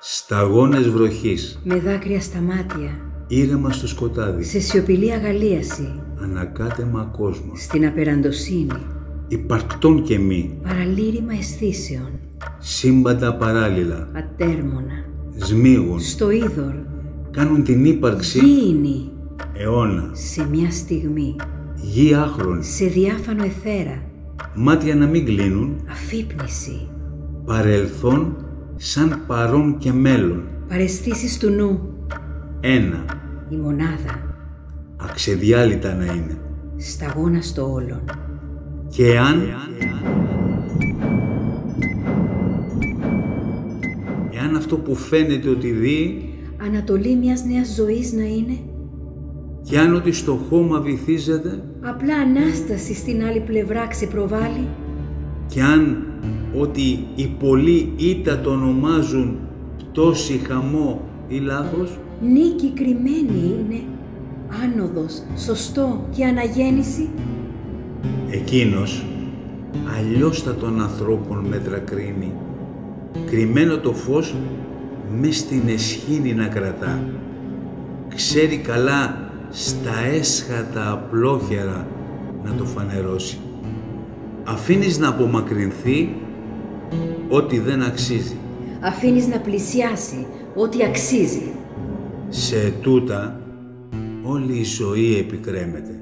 Σταγόνες βροχής. Με δάκρυα στα μάτια. Ήρεμα στο σκοτάδι. Σε σιωπηλή αγαλίαση. Ανακάτεμα κόσμο. Στην απεραντοσύνη. Υπαρκτών και μη. Παραλήρημα αισθήσεων. Σύμπαντα παράλληλα. Ατέρμονα. Σμίγουν. Στο είδωρ. Κάνουν την ύπαρξη. Γήινη. Αιώνα. Σε μια στιγμή. Γη άχρονη. Σε διάφανο αιθέρα. Μάτια να μην κλείνουν. Αφύπνιση. Παρελθόν σαν παρόν και μέλλον. Παραισθήσεις του νου. Ένα. Η μονάδα. Αξεδιάλυτα να είναι. Σταγόνα στο όλον. Και αν... Εάν αυτό που φαίνεται ότι δει... Ανατολή μιας νέας ζωής να είναι. Και αν ότι στο χώμα βυθίζεται. Απλά Ανάσταση στην άλλη πλευρά ξεπροβάλλει. Και αν ότι οι πολλοί ήττα το ονομάζουν πτώση, χαμό ή λάθος. Νίκη κρυμμένη είναι. Άνοδος, σωστό και αναγέννηση. Εκείνος αλλιώς τα των ανθρώπων μέτρα κρίνει. Κρυμμένο το φως μες στην εσχήνη να κρατά. Ξέρει καλά στα έσχατα απλόχερα να το φανερώσει. Αφήνεις να απομακρυνθεί ό,τι δεν αξίζει. Αφήνεις να πλησιάσει ό,τι αξίζει. Σε τούτα όλη η ζωή επικρέμεται.